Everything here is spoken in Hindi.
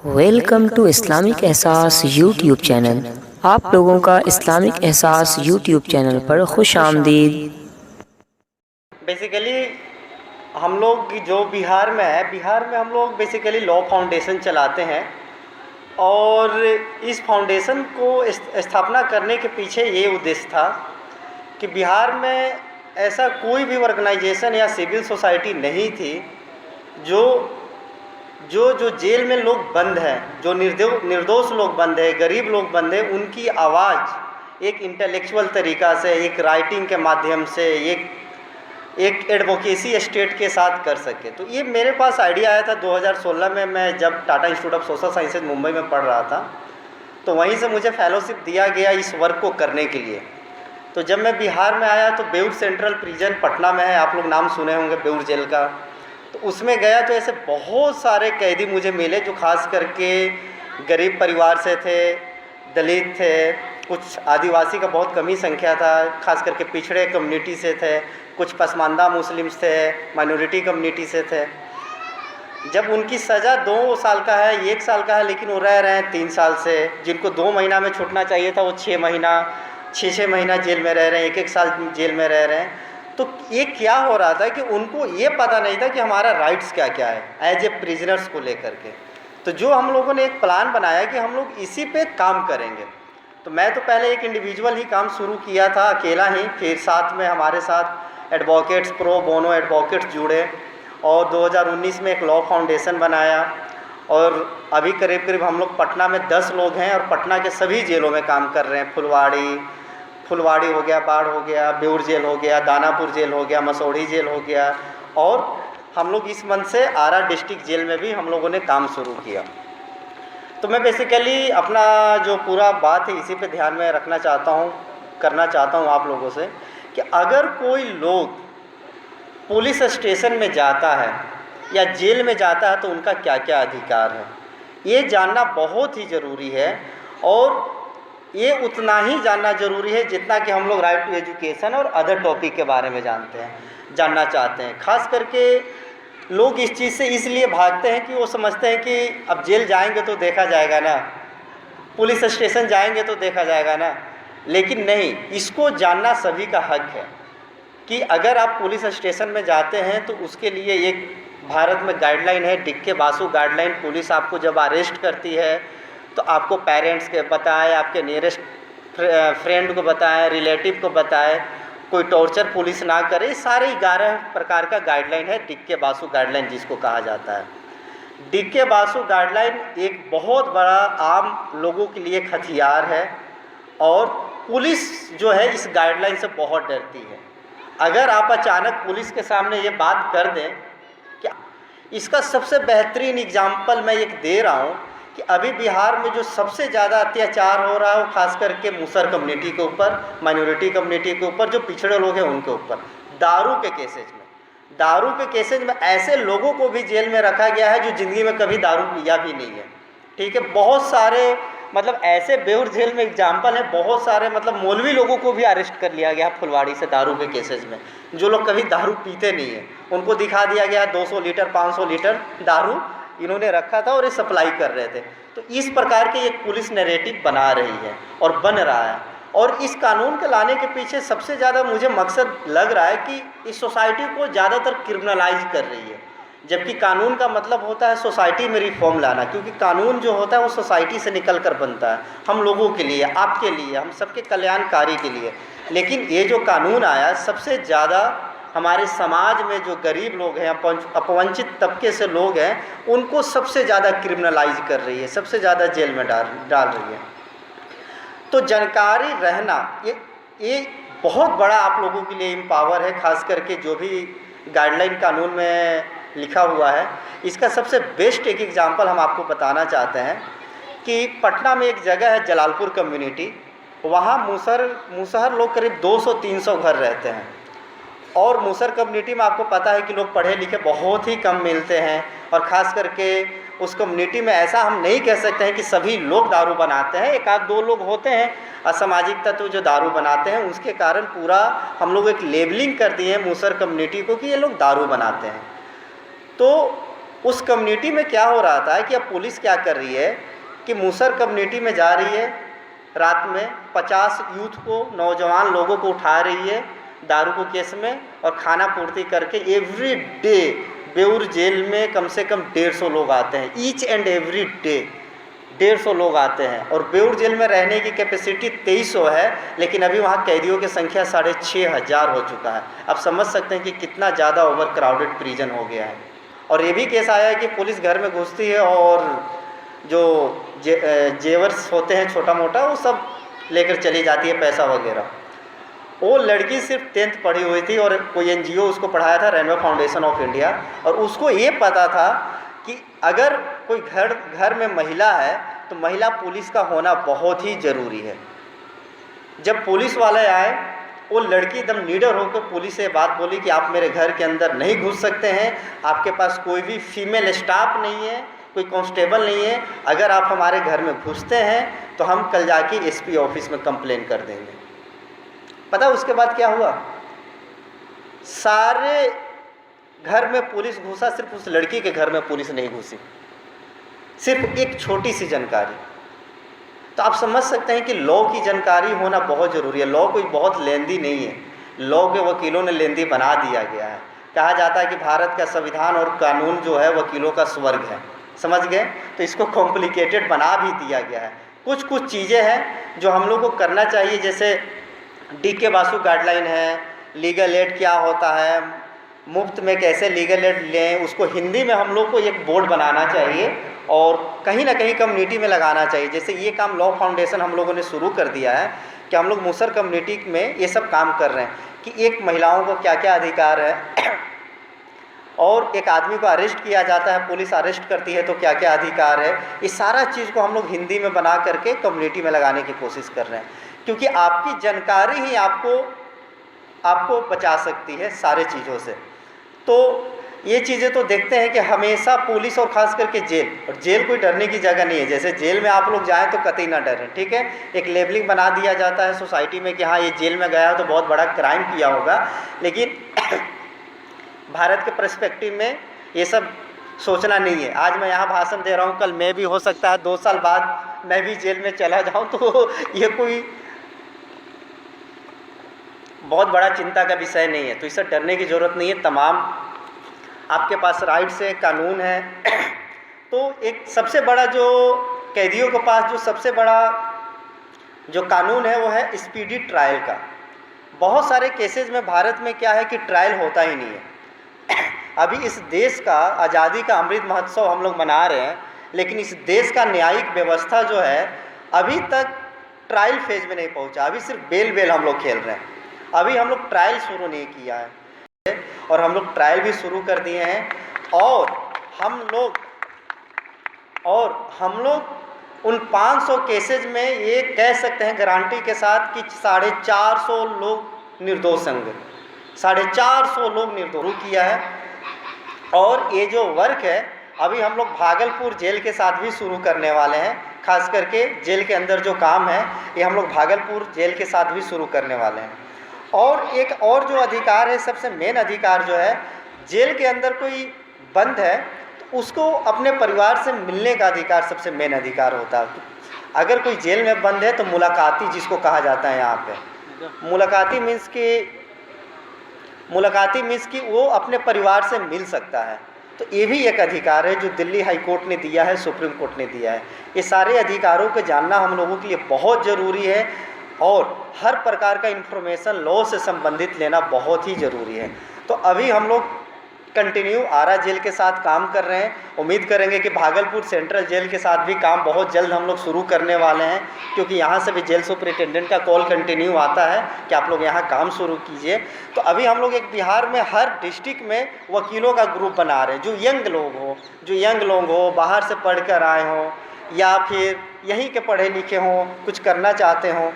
वेलकम टू इस्लामिक एहसास यूट्यूब चैनल। आप लोगों का इस्लामिक एहसास यूट्यूब चैनल पर खुश आमदीद। बेसिकली हम लोग जो बिहार में है, बिहार में हम लोग बेसिकली लॉ फाउंडेशन चलाते हैं और इस फाउंडेशन को स्थापना करने के पीछे ये उद्देश्य था कि बिहार में ऐसा कोई भी ऑर्गेनाइजेशन या सिविल सोसाइटी नहीं थी जो जो जो जेल में लोग बंद हैं, जो निर्दोष लोग बंद हैं, गरीब लोग बंद हैं, उनकी आवाज़ एक इंटेलेक्चुअल तरीक़ा से, एक राइटिंग के माध्यम से, एक एडवोकेसी स्टेट के साथ कर सके। तो ये मेरे पास आइडिया आया था 2016 में। मैं जब Tata institute of social sciences Mumbai में पढ़ रहा था, तो वहीं से मुझे फेलोशिप दिया गया इस वर्क को करने के लिए। तो जब मैं बिहार में आया तो बेउर सेंट्रल प्रिजन पटना में है, आप लोग नाम सुने होंगे बेउर जेल का। तो उसमें गया तो ऐसे बहुत सारे कैदी मुझे मिले जो खास करके गरीब परिवार से थे, दलित थे, कुछ आदिवासी का बहुत कम ही संख्या था, खास करके पिछड़े कम्युनिटी से थे, कुछ पसमानदा मुस्लिम्स थे, माइनॉरिटी कम्युनिटी से थे। जब उनकी सज़ा 2 साल का है, 1 साल का है, लेकिन वो रह रहे हैं 3 साल से। जिनको 2 महीना में छूटना चाहिए था वो 6 महीना 6 महीना जेल में रह रहे हैं, 1 साल जेल में रह रहे हैं। तो ये क्या हो रहा था कि उनको ये पता नहीं था कि हमारा राइट्स क्या क्या है एज ए प्रिजनर्स को लेकर के। तो जो हम लोगों ने एक प्लान बनाया कि हम लोग इसी पे काम करेंगे। तो मैं तो पहले एक इंडिविजुअल ही काम शुरू किया था, अकेला ही। फिर साथ में हमारे साथ एडवोकेट्स, प्रो बोनो एडवोकेट्स जुड़े और 2019 में एक लॉ फाउंडेशन बनाया। और अभी करीब करीब हम लोग पटना में 10 लोग हैं और पटना के सभी जेलों में काम कर रहे हैं। फुलवाड़ी हो गया, बाढ़ हो गया, बेउर जेल हो गया, दानापुर जेल हो गया, मसौढ़ी जेल हो गया, और हम लोग इस मंथ से आरा डिस्ट्रिक्ट जेल में भी हम लोगों ने काम शुरू किया। तो मैं बेसिकली अपना जो पूरा बात है इसी पे ध्यान में रखना चाहता हूँ, करना चाहता हूँ आप लोगों से कि अगर कोई लोग पुलिस स्टेशन में जाता है या जेल में जाता है तो उनका क्या क्या अधिकार है, ये जानना बहुत ही ज़रूरी है। और ये उतना ही जानना ज़रूरी है जितना कि हम लोग राइट टू एजुकेशन और अदर टॉपिक के बारे में जानना चाहते हैं। खास करके लोग इस चीज़ से इसलिए भागते हैं कि वो समझते हैं कि अब जेल जाएंगे तो देखा जाएगा ना, पुलिस स्टेशन जाएंगे तो देखा जाएगा ना। लेकिन नहीं, इसको जानना सभी का हक है कि अगर आप पुलिस स्टेशन में जाते हैं तो उसके लिए एक भारत में गाइडलाइन है, डिक्के बासु गाइडलाइन। पुलिस आपको जब अरेस्ट करती है तो आपको पेरेंट्स के बताएं, आपके नियरेस्ट फ्रेंड को बताएं, रिलेटिव को बताएं, कोई टॉर्चर पुलिस ना करे। सारे 11 प्रकार का गाइडलाइन है, डिक्के बासु गाइडलाइन जिसको कहा जाता है। डिक्के बासु गाइडलाइन एक बहुत बड़ा आम लोगों के लिए एक हथियार है और पुलिस जो है इस गाइडलाइन से बहुत डरती है। अगर आप अचानक पुलिस के सामने ये बात कर दें कि इसका सबसे बेहतरीन एग्जाम्पल मैं एक दे रहा हूँ कि अभी बिहार में जो सबसे ज़्यादा अत्याचार हो रहा है वो खास करके मुसर कम्युनिटी के ऊपर, माइनॉरिटी कम्युनिटी के ऊपर, जो पिछड़े लोग हैं उनके ऊपर। दारू के केसेज में ऐसे लोगों को भी जेल में रखा गया है जो ज़िंदगी में कभी दारू पिया भी नहीं है। ठीक है, बहुत सारे मतलब ऐसे बेउर जेल में एग्जाम्पल है, बहुत सारे मतलब मौलवी लोगों को भी अरेस्ट कर लिया गया फुलवाड़ी से दारू के केसेज में, जो लोग कभी दारू पीते नहीं हैं। उनको दिखा दिया गया 200 लीटर 500 लीटर दारू इन्होंने रखा था और ये सप्लाई कर रहे थे। तो इस प्रकार के एक पुलिस नैरेटिव बना रही है और बन रहा है। और इस कानून के लाने के पीछे सबसे ज़्यादा मुझे मकसद लग रहा है कि इस सोसाइटी को ज़्यादातर क्रिमिनलाइज कर रही है, जबकि कानून का मतलब होता है सोसाइटी में रिफॉर्म लाना। क्योंकि कानून जो होता है वो सोसाइटी से निकल कर बनता है, हम लोगों के लिए, आपके लिए, हम सबके कल्याणकारी के लिए। लेकिन ये जो कानून आया सबसे ज़्यादा हमारे समाज में जो गरीब लोग हैं, अपवंचित तबके से लोग हैं, उनको सबसे ज़्यादा क्रिमिनलाइज कर रही है, सबसे ज़्यादा जेल में डाल रही है। तो जानकारी रहना ये बहुत बड़ा आप लोगों के लिए एम्पावर है। खास करके जो भी गाइडलाइन कानून में लिखा हुआ है, इसका सबसे बेस्ट एक एग्जांपल हम आपको बताना चाहते हैं कि पटना में एक जगह है जलालपुर कम्युनिटी। वहाँ मुसहर लोग करीब 200-300 घर रहते हैं। और मुसहर कम्युनिटी में आपको पता है कि लोग पढ़े लिखे बहुत ही कम मिलते हैं। और ख़ास करके उस कम्युनिटी में ऐसा हम नहीं कह सकते हैं कि सभी लोग दारू बनाते हैं, एक आध 2 लोग होते हैं असामाजिक तत्व जो दारू बनाते हैं। उसके कारण पूरा हम लोग एक लेबलिंग कर दिए हैं मुसहर कम्युनिटी को कि ये लोग दारू बनाते हैं। तो उस कम्युनिटी में क्या हो रहा था कि अब पुलिस क्या कर रही है कि मूसर कम्युनिटी में जा रही है, रात में 50 यूथ को, नौजवान लोगों को उठा रही है दारू के केस में, और खाना पूर्ति करके एवरी डे बेउर जेल में कम से कम 150 लोग आते हैं, ईच एंड एवरी डे 150 लोग आते हैं। और बेउर जेल में रहने की कैपेसिटी 2300 है, लेकिन अभी वहाँ कैदियों की संख्या 6500 हो चुका है। आप समझ सकते हैं कि कितना ज़्यादा ओवर क्राउडेड प्रिजन हो गया है। और ये भी केस आया है कि पुलिस घर में घुसती है और जो जेवर्स होते हैं छोटा मोटा वो सब लेकर चली जाती है, पैसा वगैरह। वो लड़की सिर्फ 10th पढ़ी हुई थी और कोई NGO उसको पढ़ाया था, रेनबो फाउंडेशन ऑफ इंडिया, और उसको ये पता था कि अगर कोई घर में महिला है तो महिला पुलिस का होना बहुत ही ज़रूरी है। जब पुलिस वाले आए, वो लड़की एकदम लीडर होकर पुलिस से बात बोली कि आप मेरे घर के अंदर नहीं घुस सकते हैं, आपके पास कोई भी फीमेल स्टाफ नहीं है, कोई कांस्टेबल नहीं है, अगर आप हमारे घर में घुसते हैं तो हम कल जाके SP ऑफिस में कंप्लेन कर देंगे। पता उसके बाद क्या हुआ? सारे घर में पुलिस घुसा, सिर्फ उस लड़की के घर में पुलिस नहीं घुसी, सिर्फ एक छोटी सी जानकारी। तो आप समझ सकते हैं कि लॉ की जानकारी होना बहुत ज़रूरी है। लॉ कोई बहुत लेंदी नहीं है, लॉ के वकीलों ने लेंदी बना दिया गया है। कहा जाता है कि भारत का संविधान और कानून जो है वकीलों का स्वर्ग है, समझ गए? तो इसको कॉम्प्लिकेटेड बना भी दिया गया है। कुछ चीज़ें हैं जो हम लोग को करना चाहिए, जैसे DK बासु गाइडलाइन है, लीगल एड क्या होता है, मुफ्त में कैसे लीगल एड लें, उसको हिंदी में हम लोग को एक बोर्ड बनाना चाहिए और कहीं ना कहीं कम्युनिटी में लगाना चाहिए। जैसे ये काम लॉ फाउंडेशन हम लोगों ने शुरू कर दिया है कि हम लोग मूसर कम्युनिटी में ये सब काम कर रहे हैं कि एक महिलाओं को क्या क्या अधिकार है, और एक आदमी को अरेस्ट किया जाता है, पुलिस अरेस्ट करती है तो क्या क्या अधिकार है। ये सारा चीज़ को हम लोग हिंदी में बना करके कम्युनिटी में लगाने की कोशिश कर रहे हैं, क्योंकि आपकी जानकारी ही आपको बचा सकती है सारे चीज़ों से। तो ये चीज़ें तो देखते हैं कि हमेशा पुलिस और ख़ास करके जेल कोई डरने की जगह नहीं है। जैसे जेल में आप लोग जाएं तो कतई ना डरें, ठीक है? एक लेबलिंग बना दिया जाता है सोसाइटी में कि हाँ ये जेल में गया हो तो बहुत बड़ा क्राइम किया होगा, लेकिन भारत के पर्सपेक्टिव में ये सब सोचना नहीं है। आज मैं यहाँ भाषण दे रहा हूँ, कल मैं भी हो सकता है 2 साल बाद मैं भी जेल में चला जाऊँ, तो ये कोई बहुत बड़ा चिंता का विषय नहीं है। तो इससे डरने की ज़रूरत नहीं है, तमाम आपके पास राइट्स है, कानून है। तो एक सबसे बड़ा जो कैदियों के पास जो सबसे बड़ा जो कानून है वो है स्पीडी ट्रायल का। बहुत सारे केसेस में भारत में क्या है कि ट्रायल होता ही नहीं है। अभी इस देश का आज़ादी का अमृत महोत्सव हम लोग मना रहे हैं, लेकिन इस देश का न्यायिक व्यवस्था जो है अभी तक ट्रायल फेज में नहीं पहुंचा। अभी सिर्फ बेल हम लोग खेल रहे हैं, अभी हम लोग ट्रायल शुरू नहीं किया है, और हम लोग ट्रायल भी शुरू कर दिए हैं। और हम लोग उन 500 केसेज में ये कह सकते हैं गारंटी के साथ कि 450 लोग निर्दोष होंगे, 450 लोग निर्दोष किया है। और ये जो वर्क है अभी हम लोग भागलपुर जेल के साथ भी शुरू करने वाले हैं। खास करके जेल के अंदर जो काम है ये हम लोग भागलपुर जेल के साथ भी शुरू करने वाले हैं। और एक और जो अधिकार है, सबसे मेन अधिकार जो है, जेल के अंदर कोई बंद है तो उसको अपने परिवार से मिलने का अधिकार सबसे मेन अधिकार होता है। अगर कोई जेल में बंद है तो मुलाकाती जिसको कहा जाता है यहाँ पे, मुलाकाती मीन्स कि वो अपने परिवार से मिल सकता है। तो ये भी एक अधिकार है जो दिल्ली हाई कोर्ट ने दिया है, सुप्रीम कोर्ट ने दिया है। ये सारे अधिकारों को जानना हम लोगों के लिए बहुत ज़रूरी है, और हर प्रकार का इन्फॉर्मेशन लॉ से संबंधित लेना बहुत ही ज़रूरी है। तो अभी हम लोग कंटिन्यू आरा जेल के साथ काम कर रहे हैं। उम्मीद करेंगे कि भागलपुर सेंट्रल जेल के साथ भी काम बहुत जल्द हम लोग शुरू करने वाले हैं, क्योंकि यहाँ से भी जेल सुपरिटेंडेंट का कॉल कंटिन्यू आता है कि आप लोग यहाँ काम शुरू कीजिए। तो अभी हम लोग एक बिहार में हर डिस्ट्रिक्ट में वकीलों का ग्रुप बना रहे हैं, जो यंग लोग हो, बाहर से पढ़ कर आए हों या फिर यहीं के पढ़े लिखे हों, कुछ करना चाहते हों।